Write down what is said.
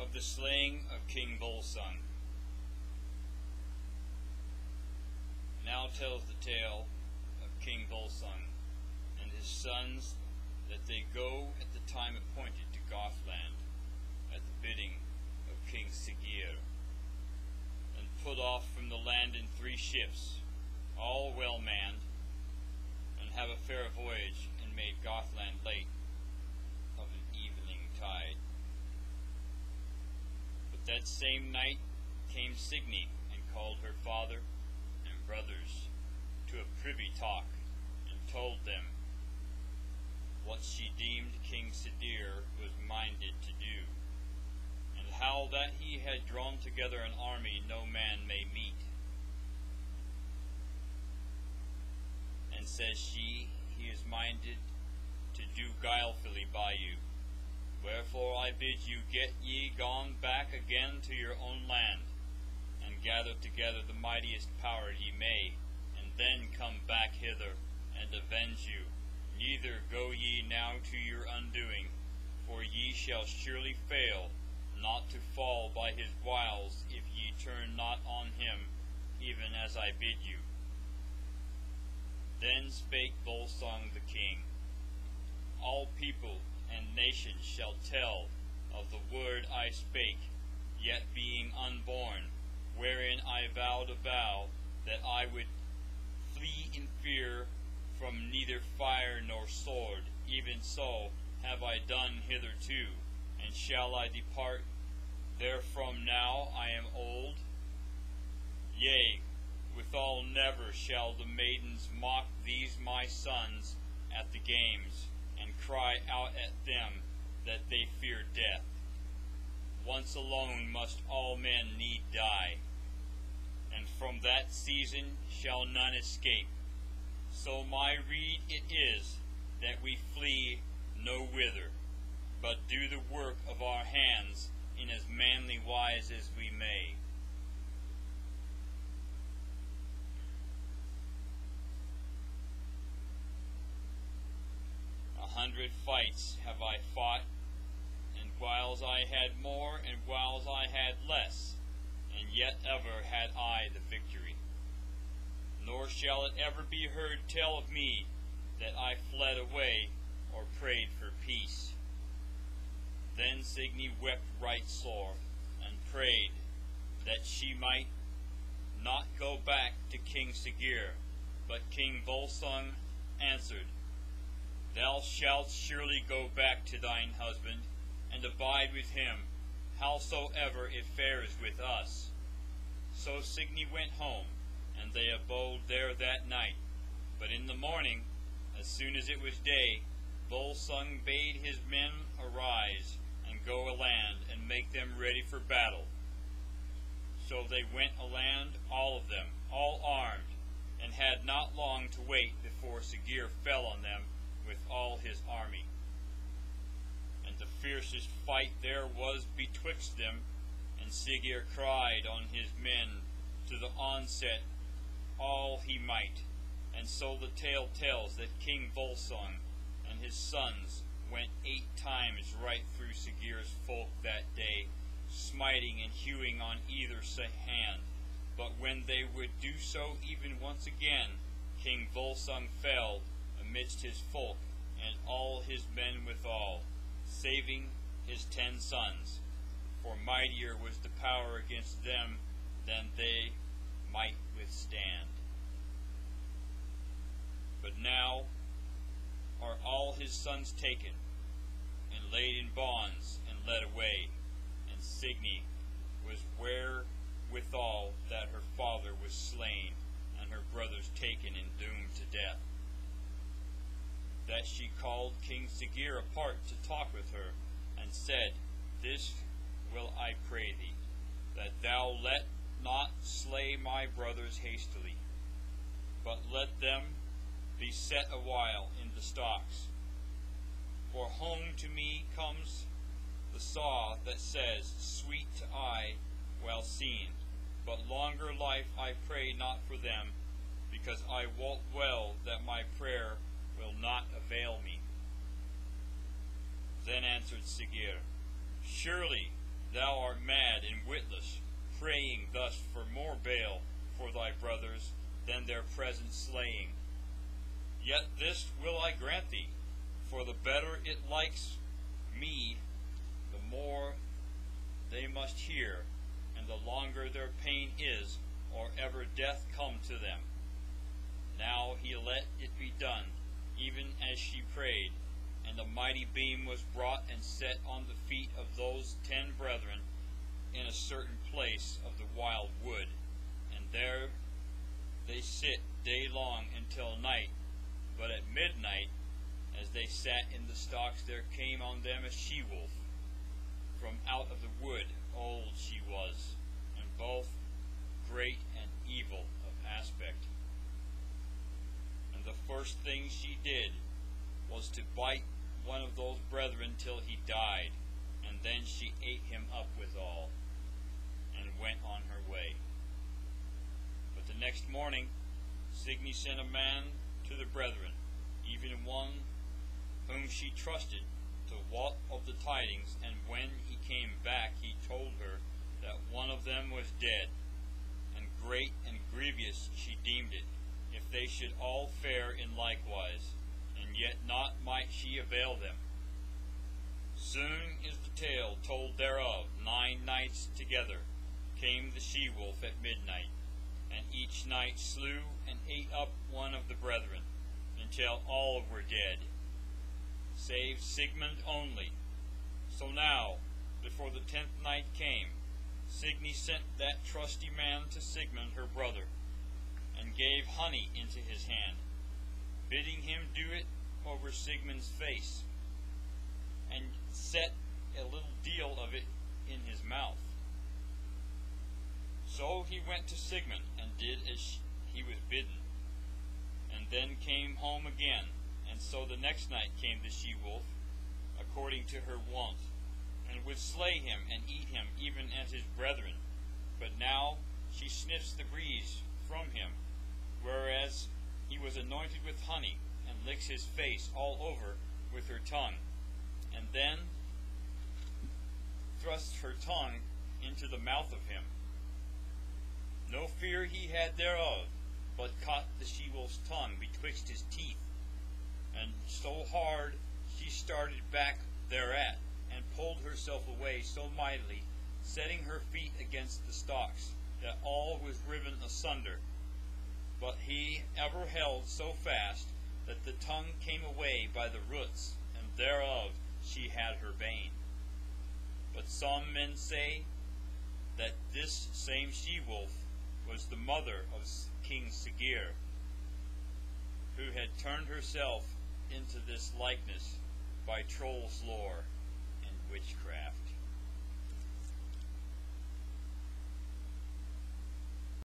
of the slaying of King Volsung. Now tells the tale of King Volsung and his sons that they go at the time appointed to Gothland at the bidding of King Siggeir, and put off from the land in 3 ships, all well manned, and have a fair voyage, and made Gothland late of an evening tide. But that same night came Signy, and called her father and brothers to a privy talk, and told them what she deemed King Siggeir was minded to do, and how that he had drawn together an army no man may meet. And says she, he is minded to do guilefully by you. Wherefore I bid you get ye gone back again to your own land, and gather together the mightiest power ye may, and then come back hither, and avenge you. Neither go ye now to your undoing, for ye shall surely fail not to fall by his wiles, if ye turn not on him, even as I bid you. Then spake Volsung the king, all people and nations shall tell of the word I spake, yet being unborn, wherein I vowed a vow that I would flee in fear from neither fire nor sword. Even so have I done hitherto, and shall I depart therefrom now I am old? Yea, withal never shall the maidens mock these my sons at the games, and cry out at them that they fear death. Once alone must all men need die, and from that season shall none escape. So my rede it is that we flee no whither, but do the work of our hands in as manly wise as we may. A 100 fights have I fought, and whiles I had more, and whiles I had less, and yet ever had I the victory. Nor shall it ever be heard tell of me that I fled away or prayed for peace. Then Signy wept right sore, and prayed that she might not go back to King Siggeir. But King Volsung answered, Thou shalt surely go back to thine husband, and abide with him, howsoever it fares with us. So Signy went home, and they abode there that night. But in the morning, as soon as it was day, Volsung bade his men arise, and go aland, and make them ready for battle. So they went aland, all of them, all armed, and had not long to wait before Siggeir fell on them with all his army. And the fiercest fight there was betwixt them, and Siggeir cried on his men to the onset all he might. And so the tale tells that King Volsung and his sons went 8 times right through Siggeir's folk that day, smiting and hewing on either hand. But when they would do so even once again, King Volsung fell amidst his folk, and all his men withal, saving his 10 sons. For mightier was the power against them than they might withstand. But now are all his sons taken, and laid in bonds, and led away, and Signy was wherewithal that her father was slain, and her brothers taken and doomed to death. That she called King Siggeir apart to talk with her, and said, This will I pray thee, that thou let not slay my brothers hastily, but let them be set a while in the stocks. For home to me comes the saw that says, Sweet to eye well seen, but longer life I pray not for them, because I wot well that my prayer will not avail me. Then answered Siggeir, Surely thou art mad and witless, praying thus for more bale for thy brothers than their present slaying. Yet this will I grant thee, for the better it likes me, the more they must hear, and the longer their pain is, or ever death come to them. Now he let it be done, even as she prayed, and a mighty beam was brought and set on the feet of those 10 brethren in a certain place of the wild wood, and there they sit day long until night. But at midnight, as they sat in the stocks, there came on them a she-wolf from out of the wood. Old she was, and both great and evil of aspect. And the first thing she did was to bite one of those brethren till he died, and then she ate him up withal, and went on her way. But the next morning Signy sent a man to the brethren, even one whom she trusted, to wot of the tidings, and when he came back he told her that one of them was dead, and great and grievous she deemed it, if they should all fare in likewise, and yet not might she avail them. Soon is the tale told thereof. 9 nights together came the she-wolf at midnight, and each night slew and ate up one of the brethren, until all were dead, save Sigmund only. So now, before the 10th night came, Signy sent that trusty man to Sigmund her brother, and gave honey into his hand, bidding him do it over Sigmund's face, and set a little deal of it in his mouth. So he went to Sigmund, and did as he was bidden, and then came home again. And so the next night came the she-wolf, according to her wont, and would slay him and eat him even as his brethren. But now she sniffs the breeze from him, whereas he was anointed with honey, and licks his face all over with her tongue, and then thrusts her tongue into the mouth of him. No fear he had thereof, but caught the she-wolf's tongue betwixt his teeth, and so hard she started back thereat, and pulled herself away so mightily, setting her feet against the stalks, that all was riven asunder. But he ever held so fast that the tongue came away by the roots, and thereof she had her bane. But some men say that this same she-wolf was the mother of King Siggeir, who had turned herself into this likeness by troll's lore and witchcraft.